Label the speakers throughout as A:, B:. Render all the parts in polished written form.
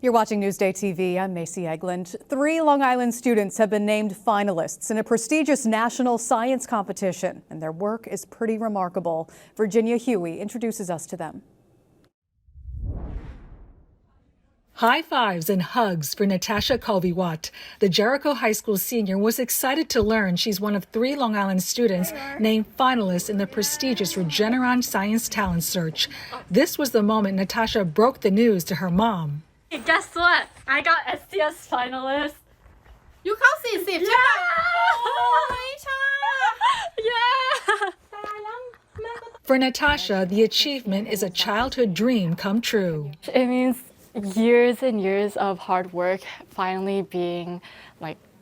A: You're watching Newsday TV. I'm Macy Egland. 3 Long Island students have been named finalists in a prestigious national science competition, and their work is pretty remarkable. Virginia Huey introduces us to them.
B: High fives and hugs for Natasha Colby-Watt. The Jericho High School senior was excited to learn she's one of 3 Long Island students named finalists in the prestigious Regeneron Science Talent Search. This was the moment Natasha broke the news to her mom.
C: Guess what? I got STS finalist.
D: You เข้า40 ใช่ปะ
C: Yeah.
B: For Natasha, the achievement is a childhood dream come true.
C: It means years and years of hard work finally being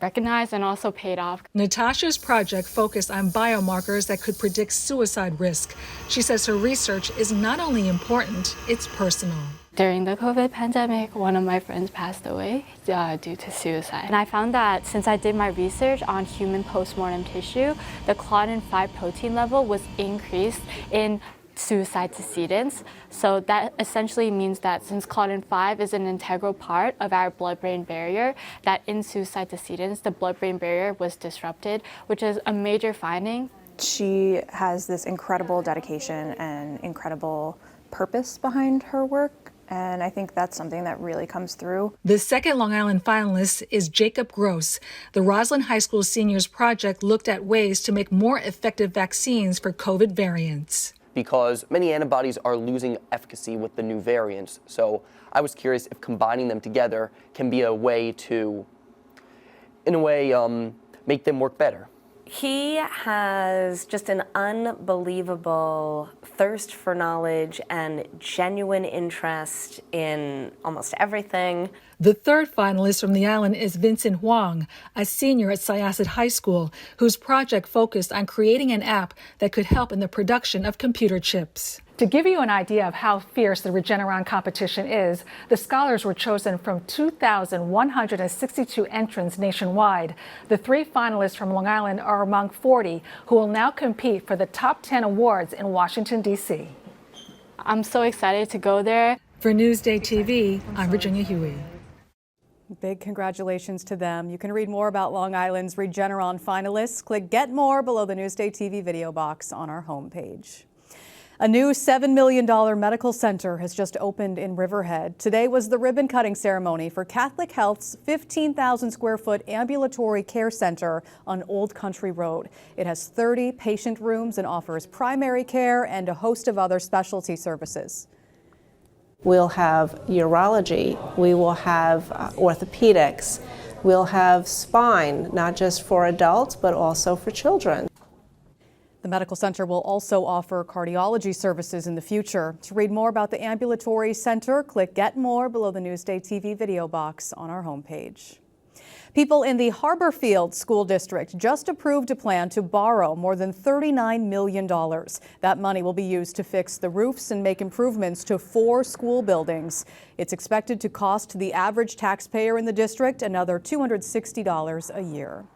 C: recognized and also paid off.
B: Natasha's project focused on biomarkers that could predict suicide risk. She says her research is not only important, it's personal.
C: During the COVID pandemic, one of my friends passed away due to suicide. And I found that since I did my research on human postmortem tissue, the claudin-5 protein level was increased in suicide decedents. So that essentially means that since claudin-5 is an integral part of our blood-brain barrier, that in suicide decedents, the blood-brain barrier was disrupted, which is a major finding.
E: She has this incredible dedication and incredible purpose behind her work. And I think that's something that really comes through.
B: The second Long Island finalist is Jacob Gross. The Roslyn High School seniors project looked at ways to make more effective vaccines for COVID variants.
F: Because many antibodies are losing efficacy with the new variants. So I was curious if combining them together can be a way to, make them work better.
G: He has just an unbelievable thirst for knowledge and genuine interest in almost everything.
B: The third finalist from the island is Vincent Huang, a senior at Syosset High School, whose project focused on creating an app that could help in the production of computer chips. To give you an idea of how fierce the Regeneron competition is, the scholars were chosen from 2,162 entrants nationwide. The 3 finalists from Long Island are among 40 who will now compete for the top 10 awards in Washington, D.C.
C: I'm so excited to go there.
B: For Newsday TV, I'm Virginia Huey.
A: Big congratulations to them. You can read more about Long Island's Regeneron finalists. Click Get More below the Newsday TV video box on our homepage. A new $7 million medical center has just opened in Riverhead. Today was the ribbon cutting ceremony for Catholic Health's 15,000 square foot ambulatory care center on Old Country Road. It has 30 patient rooms and offers primary care and a host of other specialty services.
H: We'll have urology, we will have orthopedics, we'll have spine, not just for adults, but also for children.
A: The medical center will also offer cardiology services in the future. To read more about the ambulatory center, click Get More below the Newsday TV video box on our homepage. People in the Harborfield School District just approved a plan to borrow more than $39 million. That money will be used to fix the roofs and make improvements to 4 school buildings. It's expected to cost the average taxpayer in the district another $260 a year.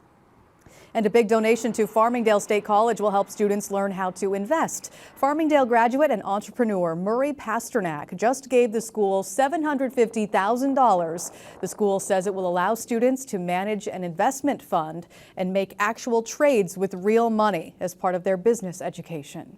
A: And a big donation to Farmingdale State College will help students learn how to invest. Farmingdale graduate and entrepreneur Murray Pasternak just gave the school $750,000. The school says it will allow students to manage an investment fund and make actual trades with real money as part of their business education.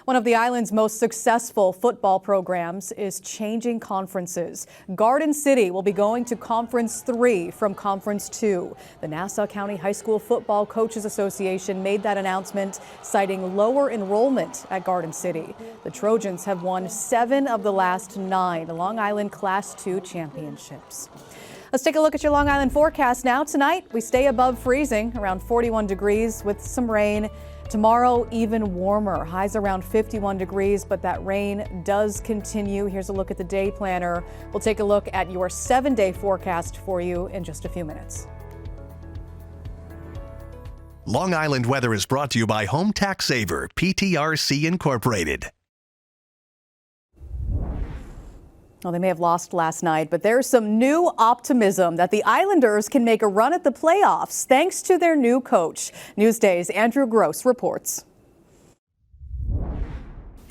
A: One of the island's most successful football programs is changing conferences. Garden City will be going to Conference 3 from Conference 2. The Nassau County High School Football Coaches Association made that announcement, citing lower enrollment at Garden City. The Trojans have won 7 of the last 9 Long Island Class 2 championships. Let's take a look at your Long Island forecast now. Tonight, we stay above freezing, around 41 degrees with some rain. Tomorrow, even warmer, highs around 51 degrees, but that rain does continue. Here's a look at the day planner. We'll take a look at your 7-day forecast for you in just a few minutes.
I: Long Island weather is brought to you by Home Tax Saver, PTRC Incorporated.
A: Well, they may have lost last night, but there's some new optimism that the Islanders can make a run at the playoffs thanks to their new coach. Newsday's Andrew Gross reports.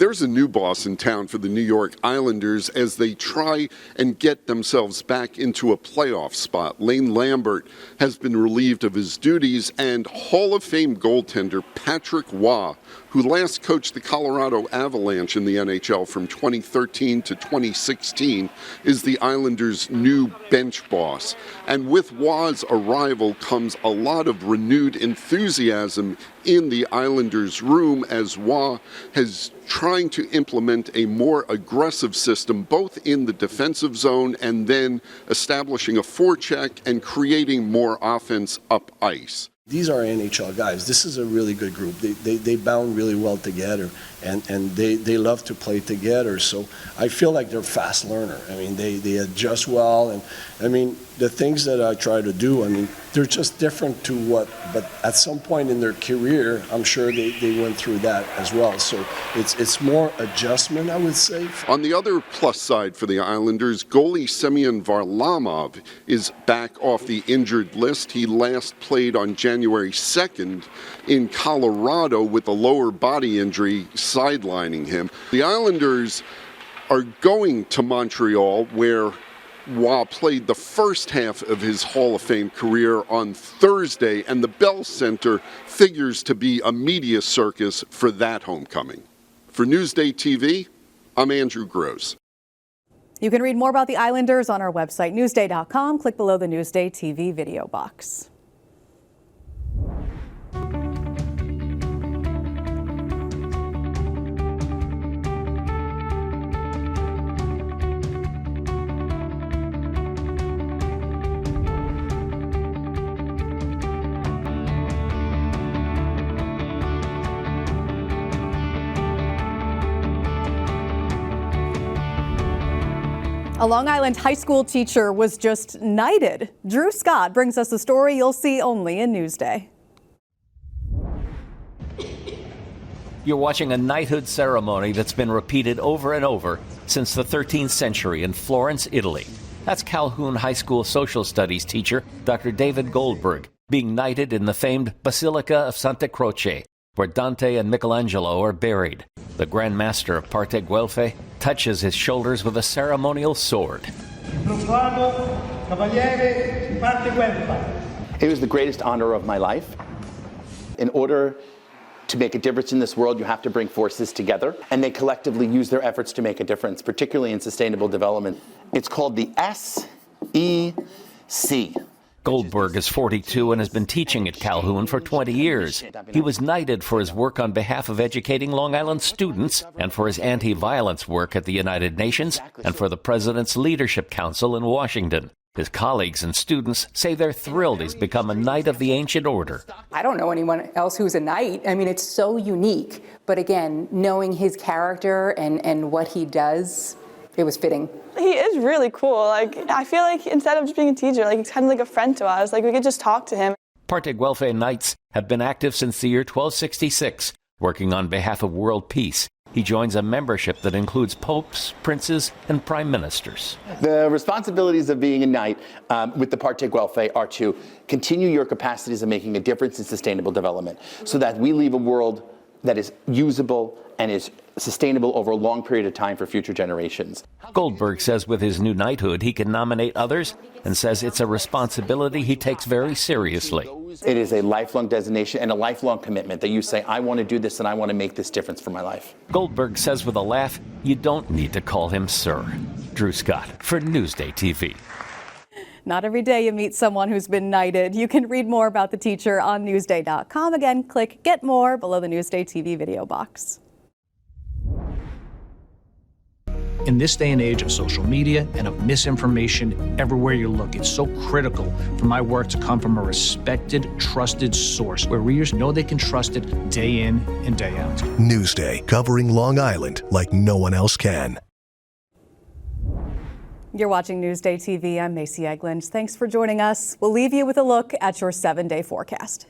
J: There's a new boss in town for the New York Islanders as they try and get themselves back into a playoff spot. Lane Lambert has been relieved of his duties, and Hall of Fame goaltender Patrick Waugh, who last coached the Colorado Avalanche in the NHL from 2013 to 2016, is the Islanders' new bench boss. And with Waugh's arrival comes a lot of renewed enthusiasm in the Islanders' room as Waugh has trying to implement a more aggressive system both in the defensive zone and then establishing a forecheck and creating more offense up ice.
K: These are NHL guys. This is a really good group. They bound really well together, and they love to play together. So I feel like they're a fast learner. I mean, they adjust well, and I mean, the things that I try to do, I mean, they're just different to what, but at some point in their career, I'm sure they went through that as well. So it's more adjustment, I would say.
J: On the other plus side for the Islanders, goalie Semyon Varlamov is back off the injured list. He last played on January 2nd in Colorado with a lower body injury sidelining him. The Islanders are going to Montreal, where Waugh played the first half of his Hall of Fame career on Thursday, and the Bell Center figures to be a media circus for that homecoming. For Newsday TV, I'm Andrew Gross.
A: You can read more about the Islanders on our website, newsday.com. Click below the Newsday TV video box. A Long Island high school teacher was just knighted. Drew Scott brings us a story you'll see only in Newsday.
L: You're watching a knighthood ceremony that's been repeated over and over since the 13th century in Florence, Italy. That's Calhoun High School social studies teacher Dr. David Goldberg being knighted in the famed Basilica of Santa Croce, where Dante and Michelangelo are buried. The Grand Master of Parte Guelfe touches his shoulders with a ceremonial sword.
M: It was the greatest honor of my life. In order to make a difference in this world, you have to bring forces together, and they collectively use their efforts to make a difference, particularly in sustainable development. It's called the SEC.
L: Goldberg is 42 and has been teaching at Calhoun for 20 years. He was knighted for his work on behalf of educating Long Island students and for his anti-violence work at the United Nations and for the President's Leadership Council in Washington. His colleagues and students say they're thrilled he's become a Knight of the Ancient Order.
N: I don't know anyone else who's a knight. I mean, it's so unique. But again, knowing his character and what he does, it was fitting.
O: He is really cool. Like, I feel like instead of just being a teacher, like, he's kind of like a friend to us. Like, we could just talk to him.
L: Parte Guelfe Knights have been active since the year 1266, working on behalf of world peace. He joins a membership that includes popes, princes, and prime ministers.
M: The responsibilities of being a knight with the Parte Guelfe are to continue your capacities of making a difference in sustainable development so that we leave a world that is usable and is sustainable over a long period of time for future generations.
L: Goldberg says with his new knighthood, he can nominate others and says it's a responsibility he takes very seriously.
M: It is a lifelong designation and a lifelong commitment that you say, I want to do this and I want to make this difference for my life.
L: Goldberg says with a laugh, you don't need to call him sir. Drew Scott for Newsday TV.
A: Not every day you meet someone who's been knighted. You can read more about the teacher on Newsday.com. Again, click Get More below the Newsday TV video box.
P: In this day and age of social media and of misinformation everywhere you look, it's so critical for my work to come from a respected, trusted source where readers know they can trust it day in and day out.
I: Newsday, covering Long Island like no one else can.
A: You're watching Newsday TV. I'm Macy Eglund. Thanks for joining us. We'll leave you with a look at your 7-day forecast.